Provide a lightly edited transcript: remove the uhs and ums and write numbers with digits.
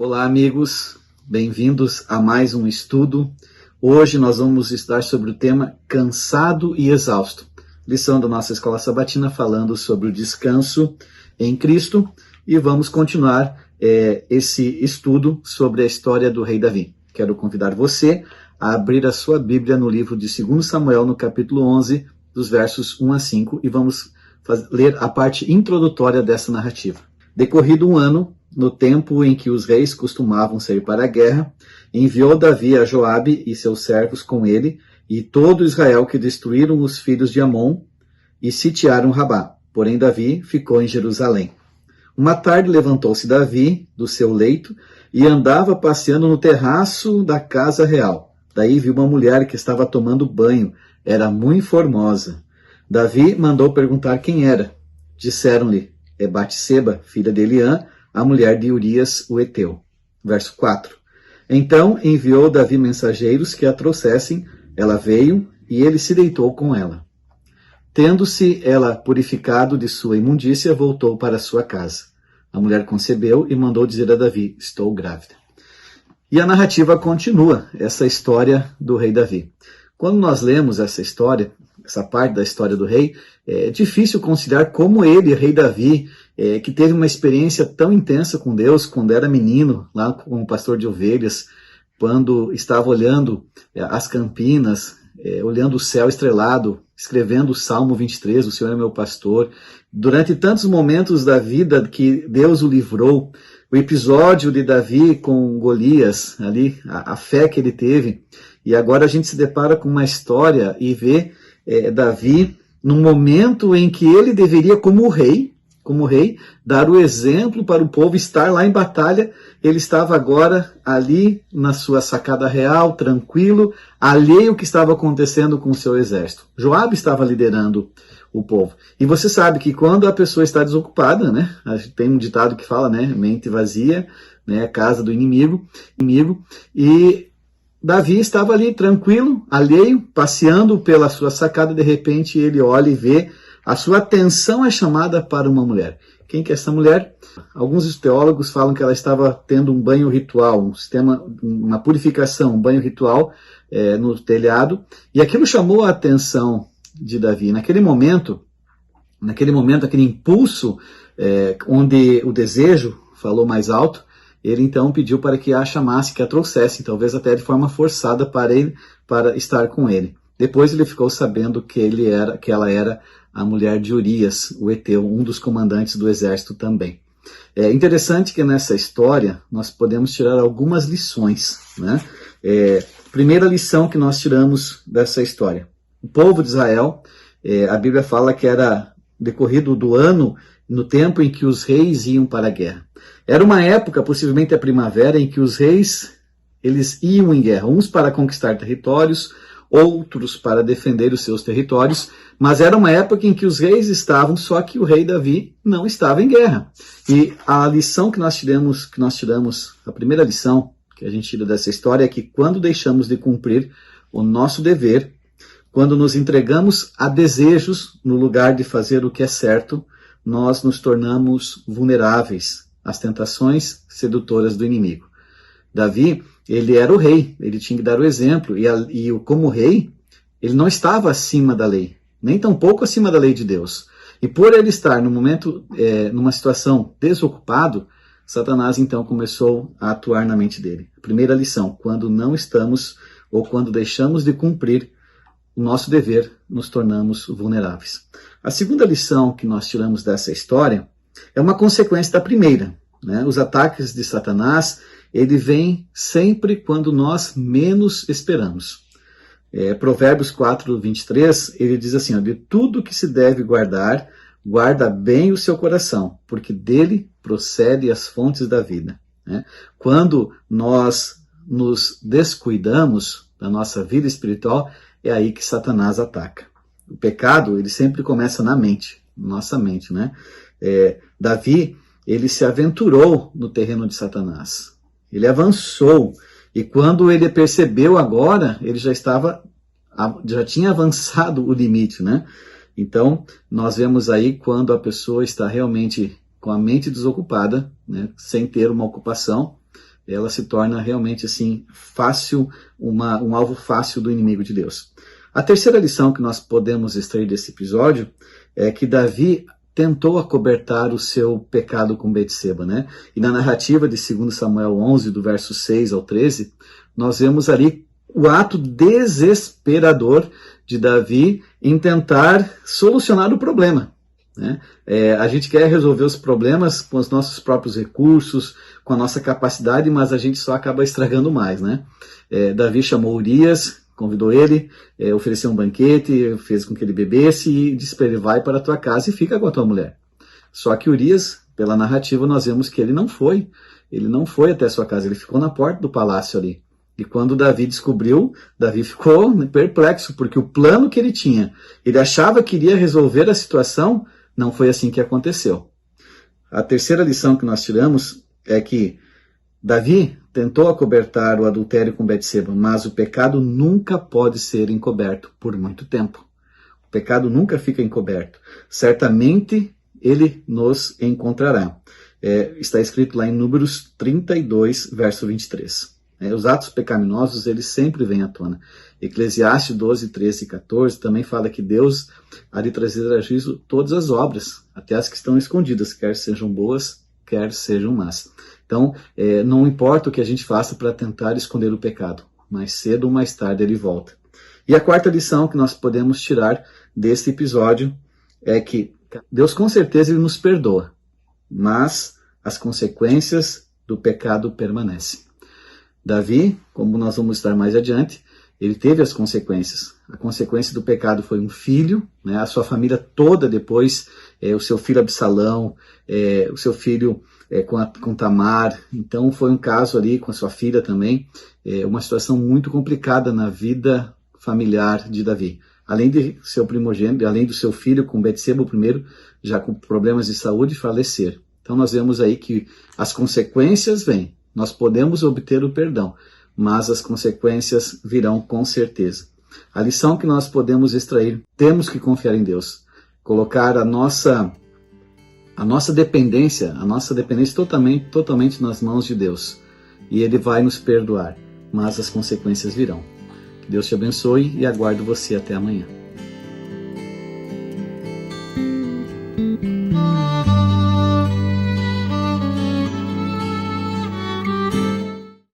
Olá, amigos, bem-vindos a mais um estudo. Hoje nós vamos estudar sobre o tema Cansado e Exausto. Lição da nossa Escola Sabatina falando sobre o descanso em Cristo e vamos continuar esse estudo sobre a história do rei Davi. Quero convidar você a abrir a sua Bíblia no livro de 2 Samuel, no capítulo 11, dos versos 1 a 5, e vamos ler a parte introdutória dessa narrativa. Decorrido um ano, no tempo em que os reis costumavam sair para a guerra, enviou Davi a Joabe e seus servos com ele e todo Israel, que destruíram os filhos de Amon e sitiaram Rabá. Porém Davi ficou em Jerusalém. Uma tarde levantou-se Davi do seu leito e andava passeando no terraço da casa real. Daí viu uma mulher que estava tomando banho. Era muito formosa. Davi mandou perguntar quem era. Disseram-lhe: é Batseba, filha de Eliã, a mulher de Urias, o Heteu. Verso 4. Então enviou Davi mensageiros que a trouxessem. Ela veio e ele se deitou com ela. Tendo-se ela purificado de sua imundícia, voltou para sua casa. A mulher concebeu e mandou dizer a Davi: estou grávida. E a narrativa continua, essa história do rei Davi. Quando nós lemos essa história, essa parte da história do rei, é difícil conciliar como ele, rei Davi, que teve uma experiência tão intensa com Deus quando era menino, lá como pastor de ovelhas, quando estava olhando as campinas, olhando o céu estrelado, escrevendo o Salmo 23, o Senhor é meu pastor. Durante tantos momentos da vida que Deus o livrou, o episódio de Davi com Golias, ali, a fé que ele teve, e agora a gente se depara com uma história e vê Davi num momento em que ele deveria, como rei, dar o exemplo para o povo, estar lá em batalha. Ele estava agora ali na sua sacada real, tranquilo, alheio ao que estava acontecendo com o seu exército. Joabe estava liderando o povo. E você sabe que quando a pessoa está desocupada, né? Tem um ditado que fala, né? Mente vazia, né? Casa do inimigo. E Davi estava ali tranquilo, alheio, passeando pela sua sacada. De repente ele olha e vê, a sua atenção é chamada para uma mulher. Quem que é essa mulher? Alguns teólogos falam que ela estava tendo um banho ritual, um sistema, uma purificação, um banho ritual no telhado, e aquilo chamou a atenção de Davi. Naquele momento, aquele impulso onde o desejo falou mais alto, ele então pediu para que a chamasse, que a trouxesse, talvez até de forma forçada para estar com ele. Depois ele ficou sabendo que ela era a mulher de Urias, o Heteu, um dos comandantes do exército também. É interessante que nessa história nós podemos tirar algumas lições, né? Primeira lição que nós tiramos dessa história: o povo de Israel, a Bíblia fala que era decorrido do ano, no tempo em que os reis iam para a guerra. Era uma época, possivelmente a primavera, em que os reis eles iam em guerra, uns para conquistar territórios, outros para defender os seus territórios, mas era uma época em que os reis estavam, só que o rei Davi não estava em guerra. E a lição que nós tiramos, a primeira lição que a gente tira dessa história é que quando deixamos de cumprir o nosso dever, quando nos entregamos a desejos no lugar de fazer o que é certo, nós nos tornamos vulneráveis às tentações sedutoras do inimigo. Davi, ele era o rei, ele tinha que dar o exemplo, e como rei, ele não estava acima da lei, nem tampouco acima da lei de Deus. E por ele estar no momento, numa situação desocupado, Satanás então começou a atuar na mente dele. Primeira lição: quando não estamos ou quando deixamos de cumprir o nosso dever, nos tornamos vulneráveis. A segunda lição que nós tiramos dessa história é uma consequência da primeira, né? Os ataques de Satanás, ele vem sempre quando nós menos esperamos. Provérbios 4, 23, ele diz assim: de tudo que se deve guardar, guarda bem o seu coração, porque dele procede as fontes da vida. Né? Quando nós nos descuidamos da nossa vida espiritual, é aí que Satanás ataca. O pecado, ele sempre começa na mente, nossa mente, né? Davi, ele se aventurou no terreno de Satanás. Ele avançou, e quando ele percebeu agora, ele já tinha avançado o limite, né? Então, nós vemos aí quando a pessoa está realmente com a mente desocupada, né, sem ter uma ocupação, ela se torna realmente assim fácil, um alvo fácil do inimigo de Deus. A terceira lição que nós podemos extrair desse episódio é que Davi tentou acobertar o seu pecado com Betseba, né? E na narrativa de 2 Samuel 11, do verso 6 ao 13, nós vemos ali o ato desesperador de Davi em tentar solucionar o problema. Né? A gente quer resolver os problemas com os nossos próprios recursos, com a nossa capacidade, mas a gente só acaba estragando mais. Né? Davi chamou Urias, convidou ele, ofereceu um banquete, fez com que ele bebesse e disse para ele: vai para a tua casa e fica com a tua mulher. Só que Urias, pela narrativa, nós vemos que ele não foi até a sua casa, ele ficou na porta do palácio ali. E quando Davi descobriu, Davi ficou perplexo, porque o plano que ele tinha, ele achava que iria resolver a situação, não foi assim que aconteceu. A terceira lição que nós tiramos é que Davi tentou acobertar o adultério com Betseba, mas o pecado nunca pode ser encoberto por muito tempo. O pecado nunca fica encoberto. Certamente ele nos encontrará. Está escrito lá em Números 32, verso 23. Os atos pecaminosos, eles sempre vêm à tona. Eclesiastes 12, 13 e 14 também fala que Deus há de trazer a juízo todas as obras, até as que estão escondidas, quer sejam boas, quer sejam más. Então, não importa o que a gente faça para tentar esconder o pecado, mais cedo ou mais tarde ele volta. E a quarta lição que nós podemos tirar desse episódio é que Deus com certeza ele nos perdoa, mas as consequências do pecado permanecem. Davi, como nós vamos estar mais adiante, ele teve as consequências. A consequência do pecado foi um filho, né? A sua família toda depois, o seu filho Absalão, o seu filho com Tamar. Então foi um caso ali com a sua filha também, uma situação muito complicada na vida familiar de Davi. Além de seu primogênito, além do seu filho com Betseba, o primeiro, já com problemas de saúde, falecer. Então nós vemos aí que as consequências vêm. Nós podemos obter o perdão, mas as consequências virão com certeza. A lição que nós podemos extrair: temos que confiar em Deus, colocar a nossa dependência totalmente nas mãos de Deus. E Ele vai nos perdoar, mas as consequências virão. Que Deus te abençoe e aguardo você até amanhã.